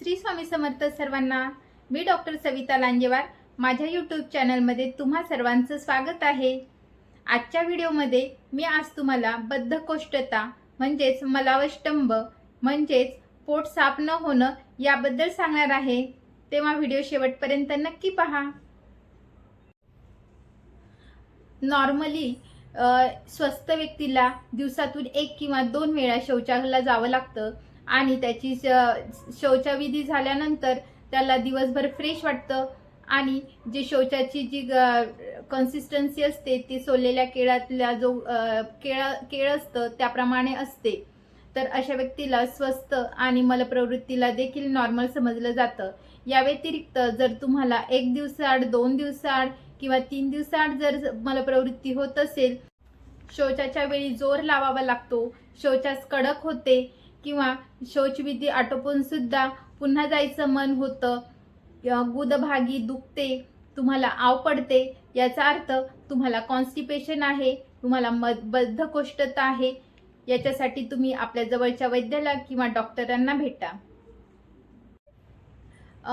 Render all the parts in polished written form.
श्री स्वामी समर्थ सर्वांना। मी डॉक्टर सविता लांजेवार माझ्या यूट्यूब चॅनलमध्ये तुम्हा सर्वांचं स्वागत आहे। आजच्या व्हिडिओमध्ये मी आज तुम्हाला बद्धकोष्ठता म्हणजेच मलावष्टंभ म्हणजेच पोट साफ न होणं याबद्दल सांगणार आहे, तेव्हा व्हिडिओ शेवटपर्यंत नक्की पहा। नॉर्मली स्वस्थ व्यक्तीला दिवसातून 1 किंवा 2 वेळा शौचाला जावं लागतं आणि त्याची शौचविधी झाल्यानंतर त्याला दिवसभर फ्रेश वाटतं आणि जे शौचाची जी कन्सिस्टन्सी असते ती सोललेल्या केळातल्या जो केळ असतं त्याप्रमाणे असते। तर अशा व्यक्तीला स्वस्थ आणि मलप्रवृत्तीला देखील नॉर्मल समजलं जातं। या व्यतिरिक्त जर तुम्हाला 1 दिवसाआड 2 दिवसाआड किंवा 3 दिवसाआड जर मलप्रवृत्ती होत असेल, शौचाच्या वेळी जोर लावावा लागतो, शौचास कडक होते किंवा शौचविधी आटोपून सुद्धा पुन्हा जायचं मन होतं, गुदभागी दुखते, तुम्हाला आव पडते, याचा अर्थ तुम्हाला कॉन्स्टिपेशन आहे, तुम्हाला बद्धकोष्ठता आहे। याच्यासाठी तुम्ही आपल्या जवळच्या वैद्याला किंवा डॉक्टरांना भेटा।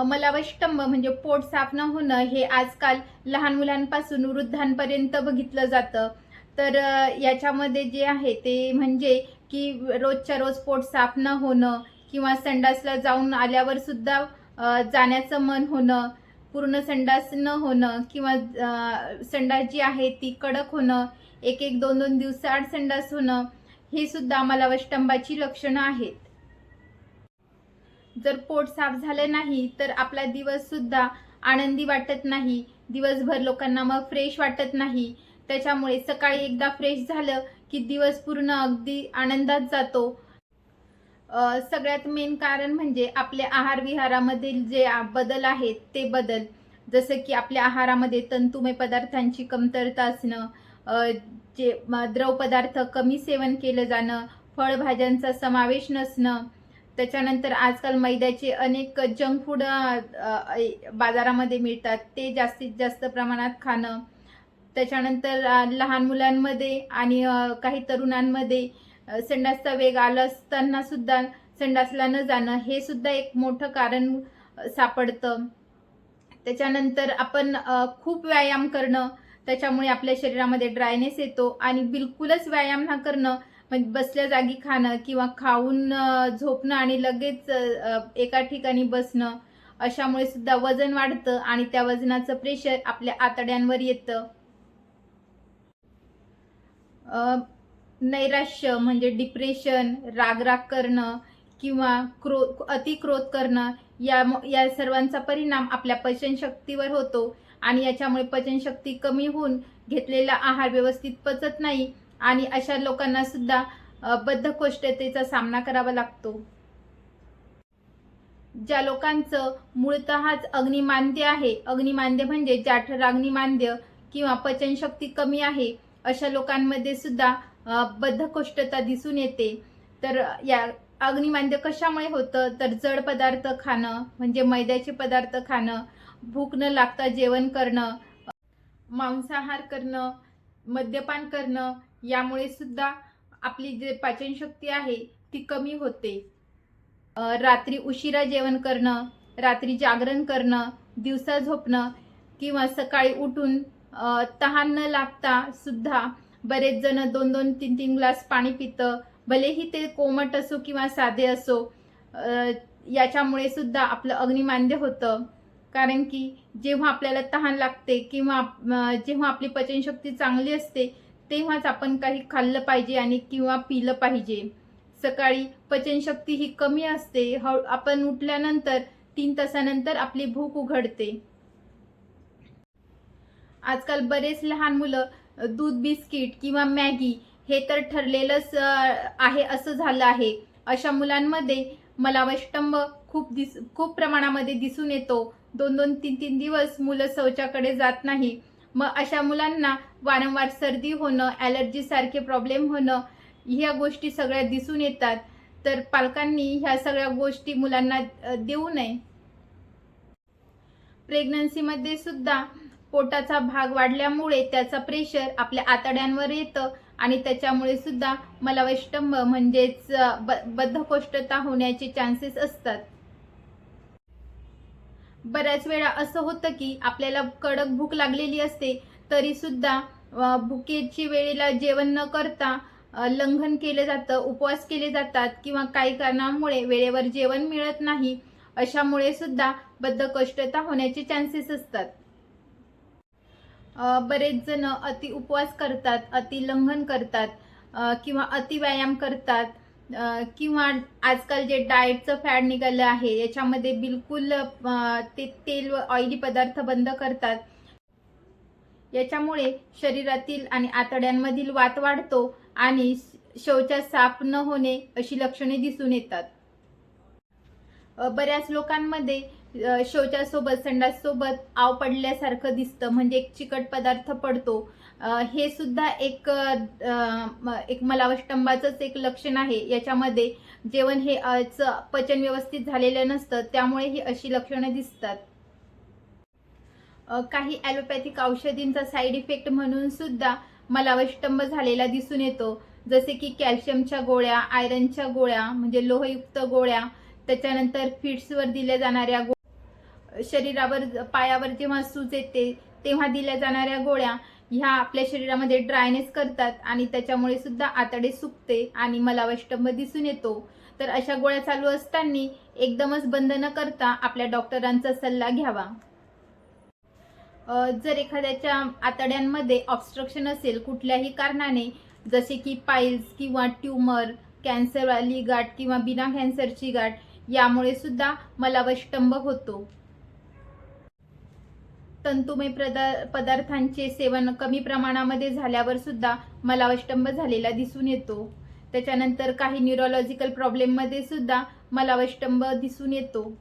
मलावष्टंभ म्हणजे पोट साफ न होणं हे आजकाल लहान मुलांपासून वृद्धांपर्यंत बघितलं जातं। तर याच्यामध्ये जे आहे ते म्हणजे की रोजच्या रोज पोट साफ न होणं किंवा संडासला जाऊन आल्यावर सुद्धा जाण्याचं मन होणं, पूर्ण संडास न होणं किंवा संडास जी आहे ती कडक होणं, 1-1, 2-2 दिवसाआड संडास होणं, हे सुद्धा मलावष्टंभाची लक्षणं आहेत। जर पोट साफ झालं नाही तर आपला दिवस सुद्धा आनंदी वाटत नाही, दिवसभर लोकांना मग फ्रेश वाटत नाही। त्याच्यामुळे सकाळी एकदा फ्रेश झालं की दिवस पूर्ण अगदी आनंदात जातो। सगळ्यात मेन कारण म्हणजे आपल्या आहार विहारामधील जे बदल आहेत ते बदल, जसं की आपल्या आहारामध्ये तंतुमय पदार्थांची कमतरता असणं, जे द्रव पदार्थ कमी सेवन केलं जाणं, फळभाज्यांचा समावेश नसणं, त्याच्यानंतर आजकाल मैद्याचे अनेक जंक फूड बाजारामध्ये मिळतात ते जास्तीत जास्त प्रमाणात खाणं, त्याच्यानंतर लहान मुलांमध्ये आणि काही तरुणांमध्ये संडासचा वेग आला असताना सुद्धा संडासला न जाणं हे सुद्धा एक मोठं कारण सापडतं। त्याच्यानंतर आपण खूप व्यायाम करणं, त्याच्यामुळे आपल्या शरीरामध्ये ड्रायनेस येतो आणि बिलकुलच व्यायाम न करणं म्हणजे बसल्या जागी खाणं किंवा खाऊन झोपणं आणि लगेच एका ठिकाणी बसणं, अशामुळे सुद्धा वजन वाढतं आणि त्या वजनाचं प्रेशर आपल्या आतड्यांवर येतं। नैराश्य म्हणजे डिप्रेशन, रागराग करणं किंवा अतिक्रोध करणं, या सर्वांचा परिणाम आपल्या पचनशक्तीवर होतो आणि याच्यामुळे पचनशक्ती कमी होऊन घेतलेला आहार व्यवस्थित पचत नाही आणि अशा लोकांना सुद्धा बद्धकोष्ठतेचा सामना करावा लागतो। ज्या लोकांचं मूळतःच अग्निमांद्य आहे, अग्निमांद्य म्हणजे जाठराग्निमांद्य किंवा पचनशक्ती कमी आहे, अशा लोकांमध्ये सुद्धा बद्धकोष्ठता दिसून येते। तर या अग्निमांद्य कशामुळे होतं, तर जड पदार्थ खाणं म्हणजे मैद्याचे पदार्थ खाणं, भूक न लागता जेवण करणं, मांसाहार करणं, मद्यपान करणं, यामुळे सुद्धा आपली जे पचनशक्ती आहे ती कमी होते। रात्री उशिरा जेवण करणं, रात्री जागरण करणं, दिवसा झोपणं किंवा सकाळी उठून तहान न लागता सुद्धा बरेच जण 2-2, 3-3 ग्लास पाणी पितं, भलेही ते कोमट असो किंवा साधे असो। याच्यामुळे सुद्धा आपलं अग्निमांद्य होतं, कारण की जेव्हा आपल्याला तहान लागते किंवा जेव्हा आपली पचनशक्ती चांगली असते तेव्हाच आपण काही खाल्लं पाहिजे आणि किंवा पिलं पाहिजे। सकाळी पचनशक्ती ही कमी असते, आपण उठल्यानंतर 3 तासानंतर आपली भूक उघडते। आजकाल बरेच लहान मुलं दूध बिस्किट किंवा मॅगी हे तर ठरलेलंच आहे असं झालं आहे। अशा मुलांमध्ये मलावष्टंभ खूप प्रमाणामध्ये दिसून येतो। 2-2, 3-3 दिवस मुलं शौचाकडे जात नाही। मग अशा मुलांना वारंवार सर्दी होणं, ॲलर्जी सारखे प्रॉब्लेम होणं, ह्या गोष्टी सगळ्या दिसून येतात। तर पालकांनी ह्या सगळ्या गोष्टी मुलांना देऊ नये। प्रेग्नन्सीमध्ये सुद्धा पोटाचा भाग वाढल्यामुळे त्याचा प्रेशर आपल्या आतड्यांवर येतं आणि त्याच्यामुळे सुद्धा मलावष्टंभ म्हणजेच बद्धकोष्ठता होण्याचे चान्सेस असतात। बऱ्याच वेळा असं होतं की आपल्याला कडक भूक लागलेली असते, तरी सुद्धा भुकेची वेळेला जेवण न करता लंघन केलं जातं, उपवास केले जातात किंवा काही कारणामुळे वेळेवर जेवण मिळत नाही, अशामुळे सुद्धा बद्धकोष्ठता होण्याचे चान्सेस असतात. बरेच जण अति उपवास करतात, अति लंघन करतात किंवा अति व्यायाम करतात किंवा आजकाल जे डाएटचं फॅड निघालं आहे याच्यामध्ये बिलकुल ते तेल व ऑइली पदार्थ बंद करतात. याच्यामुळे शरीरातील आणि आतड्यांमधील वात वाढतो आणि शौचास साफ न होणे अशी लक्षणे दिसून येतात. बऱ्याच लोकांमध्ये शौचासोबत संडाससोबत आव पडल्यासारखं दिसतं, म्हणजे एक चिकट पदार्थ पडतो. हे सुद्धा एक मलावष्टंभाचंच एक लक्षण आहे. याच्यामध्ये जेवण हे पचन व्यवस्थित झालेलं नसतं, त्यामुळे ही अशी लक्षणं दिसतात. काही ॲलोपॅथिक औषधींचा साईड इफेक्ट म्हणून सुद्धा मलावष्टंभ झालेला दिसून येतो, जसे की कॅल्शियमच्या गोळ्या, आयरनच्या गोळ्या म्हणजे लोहयुक्त गोळ्या, त्याच्यानंतर फिट्सवर दिल्या जाणाऱ्या शरीरावर पायावर जेव्हा सूज येते तेव्हा दिल्या जाणाऱ्या गोळ्या, ह्या आपल्या शरीरामध्ये ड्रायनेस करतात आणि त्याच्यामुळे सुद्धा आतडे सुकते आणि मलावष्टंभ दिसून येतो. तर अशा गोळ्या चालू असताना एकदमच बंद न करता आपल्या डॉक्टरांचा सल्ला घ्यावा. जर एखाद्याच्या आतड्यांमध्ये ऑब्स्ट्रक्शन असेल कुठल्याही कारणाने, जसे की पाईल्स किंवा ट्यूमर, कॅन्सरवाली गाठ किंवा बिना कॅन्सरची गाठ, यामुळे सुद्धा मलावष्टंभ होतो. तंतुमय पदार्थांचे सेवन कमी प्रमाणामध्ये झाल्यावर सुद्धा मलावष्टंभ झालेला दिसून येतो. त्याच्यानंतर काही न्यूरोलॉजिकल प्रॉब्लेममध्ये सुद्धा मलावष्टंभ दिसून येतो.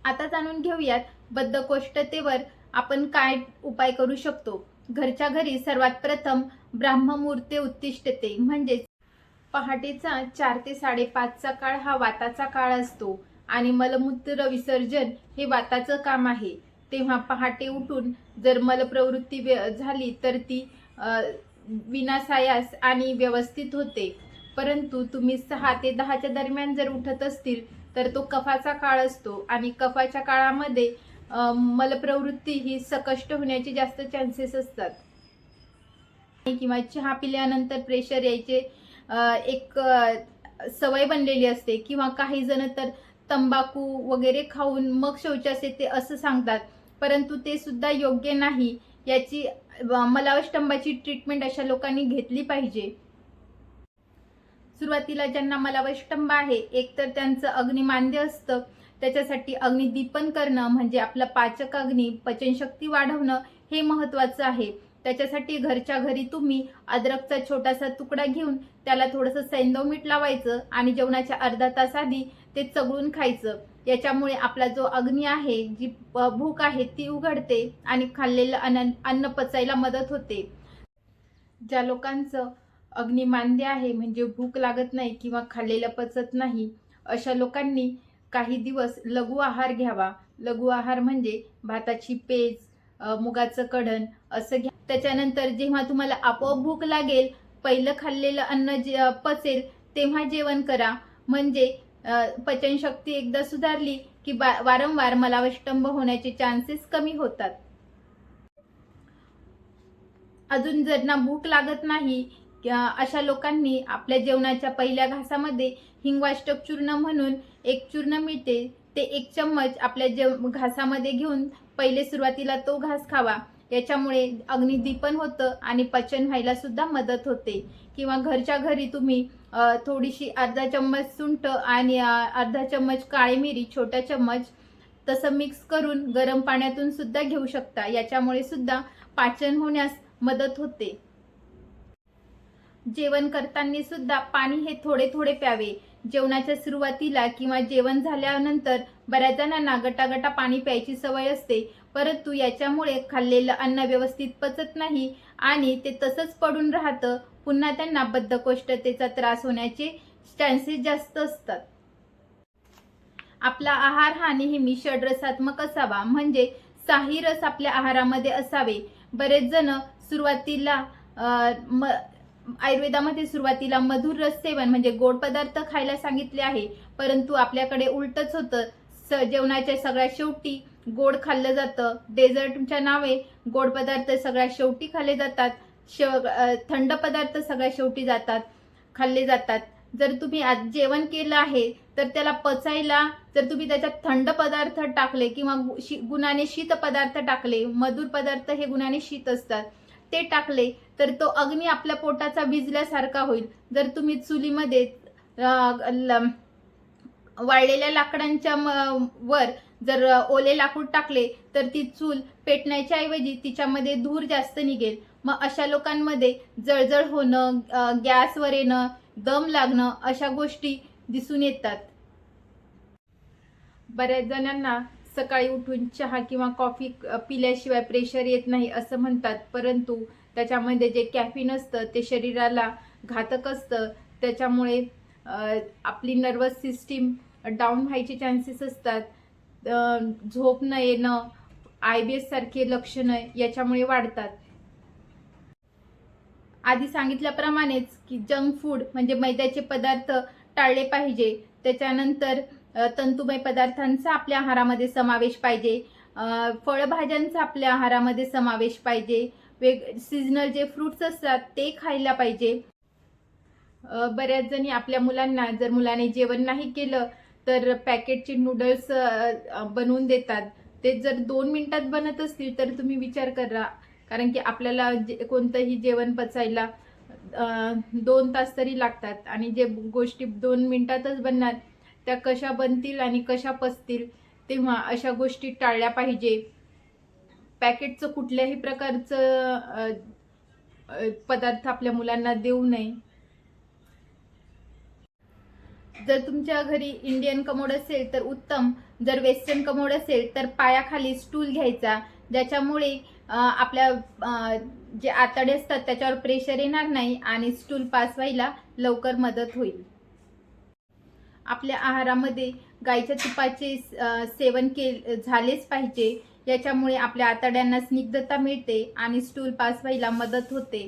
आता जाणून घेऊयात बद्धकोष्ठतेवर आपण काय उपाय करू शकतो. घरच्या घरी सर्वात प्रथम ब्राह्ममुहूर्ते उत्तिष्ठते म्हणजेच पहाटेचा 4 ते 5:30चा काळ हा वाताचा काळ असतो आणि मलमूत्र विसर्जन हे वाताचं काम आहे. तेव्हा पहाटे उठून जर मलप्रवृत्ती झाली तर ती विनासायास आणि व्यवस्थित होते. परंतु तुम्ही 6 ते 10च्या दरम्यान जर उठत असतील तर तो कफाचा काळ असतो आणि कफाच्या काळामध्ये मलप्रवृत्ती ही सकष्ट होण्याचे जास्त चान्सेस असतात. किंवा चहा पिल्यानंतर प्रेशर यायचे एक सवय बनलेली असते किंवा काही जण तर तंबाखू वगैरे खाऊन मग शौचास येते असं सांगतात, परंतु ते सुद्धा योग्य नाही. याची मलावष्टंभाची ट्रीटमेंट अशा लोकांनी घेतली पाहिजे. सुरुवातीला ज्यांना मलावष्टंभ आहे, एकतर त्यांचं अग्निमांद्य असतं, त्याच्यासाठी अग्निदीपन करणं म्हणजे आपला पाचक अग्नी पचनशक्ती वाढवणं हे महत्त्वाचं आहे. त्याच्यासाठी घरच्या घरी तुम्ही अद्रकचा छोटासा तुकडा घेऊन त्याला थोडंसं सैंधव मीठ लावायचं आणि जेवणाच्या अर्धा तास आधी ते चगळून खायचं. याच्यामुळे आपला जो अग्नी आहे, जी भूक आहे ती उघडते आणि खाल्लेलं अन्न पचायला मदत होते. ज्या लोकांचं अग्निमांद्य आहे म्हणजे भूक लागत नाही किंवा खाल्लेलं पचत नाही, अशा लोकांनी काही दिवस लघु आहार घ्यावा. लघु आहार म्हणजे भाताची पेज, मुगाचं कढण असं घ्या. त्याच्यानंतर जेव्हा तुम्हाला आपोआप भूक लागेल, पहिलं खाल्लेलं अन्न पचेल तेव्हा जेवण करा. म्हणजे पचनशक्ती एकदा सुधारली की वारंवार मलावष्टंभ होण्याचे चान्सेस कमी होतात. अजून जर ना भूक लागत नाही, अशा लोकांनी आपल्या जेवणाच्या पहिल्या घासामध्ये हिंगवाष्टक चूर्ण म्हणून एक चूर्ण मिळते, ते 1 चम्मच आपल्या घासामध्ये घेऊन पहिले सुरुवातीला तो घास खावा. याच्यामुळे अग्निदीपन होतं आणि पचन व्हायला सुद्धा मदत होते. किंवा घरच्या घरी तुम्ही थोडीशी अर्धा चम्मच सुंठ आणि अर्धा चम्मच काळी मिरी, छोटा चम्मच तसं मिक्स करून गरम पाण्यातून सुद्धा घेऊ शकता. याच्यामुळे सुद्धा पाचन होण्यास मदत होते. जेवण करताना सुद्धा पाणी हे थोडे थोडे प्यावे. जेवणाच्या सुरुवातीला किंवा जेवण झाल्यानंतर बऱ्याच जणांना गटागटा पाणी प्यायची सवय असते, परंतु याच्यामुळे खाल्लेलं अन्न व्यवस्थित पचत नाही आणि ते तसंच पडून राहतं. पुन्हा त्यांना बद्धकोष्ठतेचा त्रास होण्याचे चान्सेस जास्त असतात. आपला आहार हा नेहमी षड्रसात्मक असावा, म्हणजे 6 रस आपल्या आहारामध्ये असावे. बरेच जण सुरुवातीला आयुर्वेदामध्ये सुरुवातीला मधुर रस सेवन म्हणजे गोड पदार्थ खायला सांगितले आहे, परंतु आपल्याकडे उलटच होतं. जेवणाच्या सगळ्यात शेवटी गोड खाल्लं जातं. डेझर्टच्या नावे गोड पदार्थ सगळ्यात शेवटी खाल्ले जातात. थंड पदार्थ सगळ्यात शेवटी खाल्ले जातात. जर तुम्ही आज जेवण केलं आहे तर त्याला पचायला जर तुम्ही त्याच्यात थंड पदार्थ टाकले किंवा गुणाने शीत पदार्थ टाकले, मधुर पदार्थ हे गुणाने शीत असतात, ते टाकले तर तो अग्नी आपल्या पोटाचा विझल्यासारखा होईल. जर तुम्ही चुलीमध्ये वाळलेल्या लाकडांच्या वर जर ओले लाकूड टाकले तर ती चूल पेटण्याच्या ऐवजी तिच्यामध्ये धूर जास्त निघेल. मग अशा लोकांमध्ये जळजळ होणं, गॅसवर येणं, दम लागणं अशा गोष्टी दिसून येतात. बऱ्याच जणांना सकाळी उठून चहा किंवा कॉफी पिल्याशिवाय प्रेशर येत नाही असं म्हणतात, परंतु त्याच्यामध्ये जे कॅफीन असतं ते शरीराला घातक असतं. त्याच्यामुळे आपली नर्वस सिस्टीम डाऊन व्हायचे चान्सेस असतात. झोप न येणं, IBS सारखे लक्षणं याच्यामुळे वाढतात. आधी सांगितल्याप्रमाणेच की जंक फूड म्हणजे मैद्याचे पदार्थ टाळले पाहिजे. त्याच्यानंतर तंतुमय पदार्थांचा आपल्या आहारामध्ये समावेश पाहिजे. फळभाज्यांचा आपल्या आहारामध्ये समावेश पाहिजे. सीजनल जे फ्रुट्स असतात ते खायला पाहिजे. बऱ्याच जणी आपल्या मुलांना जर मुलाने जेवण नाही केलं तर पॅकेटचे नूडल्स बनवून देतात. ते जर 2 मिनिटात बनत असतील तर तुम्ही विचार करा, कारण की आपल्याला कोणतंही जेवण पचायला 2 तास तरी लागतात आणि जे गोष्टी 2 मिनिटातच बनणार त्या कशा बनतील आणि कशा पचतील. तेव्हा अशा गोष्टी टाळल्या पाहिजे. पॅकेटचं कुठल्याही प्रकारचं पदार्थ आपल्या मुलांना देऊ नये. जर तुमच्या घरी इंडियन कमोड असेल तर उत्तम, जर वेस्टर्न कमोड असेल तर पायाखाली स्टूल घ्यायचा, ज्याच्यामुळे आपल्या जे आतडे असतात त्याच्यावर प्रेशर येणार नाही आणि स्टूल पास व्हायला लवकर मदत होईल. आपल्या आहारामध्ये गाईच्या तुपाचे सेवन झालेच पाहिजे. याच्यामुळे आपल्या आतड्यांना स्निग्धता मिळते आणि स्टूल पास व्हायला मदत होते.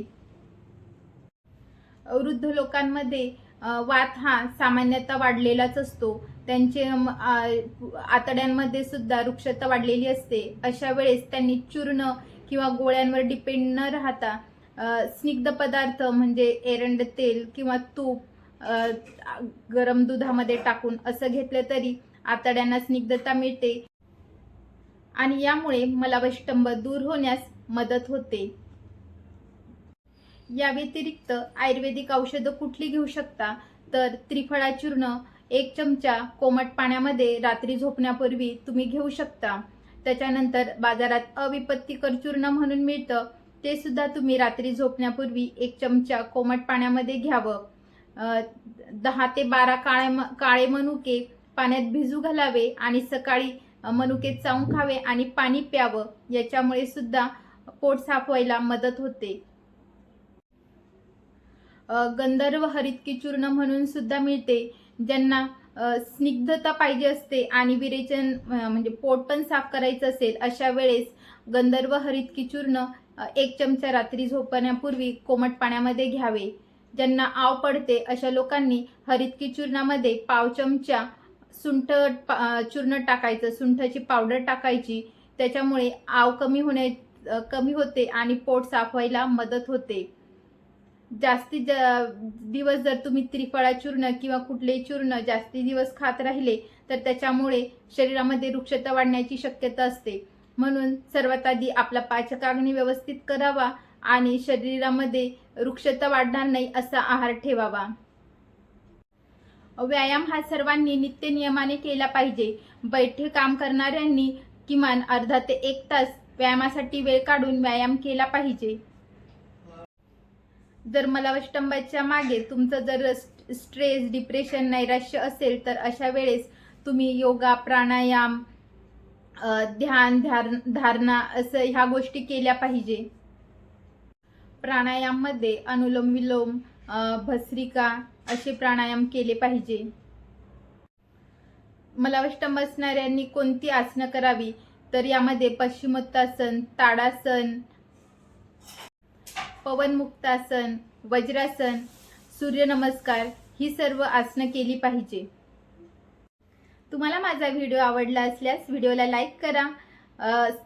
वृद्ध लोकांमध्ये वात हा सामान्यतः वाढलेलाच असतो. त्यांचे आतड्यांमध्ये सुद्धा रुक्षता वाढलेली असते. अशा वेळेस त्यांनी चूर्ण किंवा गोळ्यांवर डिपेंड न राहता स्निग्ध पदार्थ म्हणजे एरंड तेल किंवा तूप गरम दुधामध्ये टाकून असं घेतलं तरी आतड्यांना स्निग्धता मिळते आणि यामुळे मलबष्टंभ दूर होण्यास मदत होते. या व्यतिरिक्त आयुर्वेदिक औषधं कुठली घेऊ शकता तर त्रिफळा चूर्ण 1 चमचा कोमट पाण्यामध्ये रात्री झोपण्यापूर्वी तुम्ही घेऊ शकता. त्याच्यानंतर बाजारात अविपत्तिकर चूर्ण म्हणून मिळतं, ते सुद्धा तुम्ही रात्री झोपण्यापूर्वी 1 चमचा कोमट पाण्यामध्ये घ्यावं. 10 ते 12 काळे मनुके पाण्यात भिजू घालावे आणि सकाळी मनुके चावून खावे आणि पाणी प्यावं. याच्यामुळे सुद्धा पोट साफ व्हायला मदत होते. गंधर्व हरितकी चूर्ण म्हणून सुद्धा मिळते. ज्यांना स्निग्धता पाहिजे असते आणि विरेचन म्हणजे पोट पण साफ करायचं असेल अशा वेळेस गंधर्व हरितकी चूर्ण 1 चमचा रात्री झोपण्यापूर्वी कोमट पाण्यामध्ये घ्यावे. ज्यांना आव पडते अशा लोकांनी हरितकी चूर्णामध्ये पाव चमचा सुंठ चूर्ण टाकायचं, सुंठाची पावडर टाकायची. त्याच्यामुळे आव कमी होते आणि पोट साफ व्हायला मदत होते. जास्ती दिवस जर तुम्ही त्रिफळा चूर्ण किंवा कुठलेही चूर्ण जास्ती दिवस खात राहिले तर त्याच्यामुळे शरीरामध्ये रुक्षता वाढण्याची शक्यता असते. म्हणून सर्वात आधी आपला पाचकाग्नी व्यवस्थित करावा आणि शरीरामध्ये रुक्षता वाढणार नाही असा आहार ठेवावा. व्यायाम हा सर्वांनी नित्य नियमाने केला पाहिजे. बैठे काम करणाऱ्यांनी किमान अर्धा ते 1 तास व्यायामासाठी वेळ काढून व्यायाम केला पाहिजे. जर मलबष्टंभाच्या मागे तुमचं जर स्ट्रेस, डिप्रेशन, नैराश्य असेल तर अशा वेळेस तुम्ही योगा, प्राणायाम, ध्यान, धारणा असं ह्या गोष्टी केल्या पाहिजे. प्राणायाममध्ये अनुलोम विलोम, भस्त्रिका असे प्राणायाम केले पाहिजे. मलबष्टंभ असणाऱ्यांनी कोणती आसनं करावी तर यामध्ये पश्चिमोत्तासन, ताडासन, पवनमुक्तासन, वज्रासन, सूर्यनमस्कार ही सर्व आसनं केली पाहिजे. तुम्हाला माझा व्हिडिओ आवडला असल्यास व्हिडिओला लाईक करा.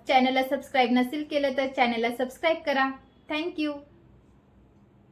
चॅनलला सबस्क्राईब नसेल केलं तर चॅनलला सबस्क्राईब करा. थँक्यू.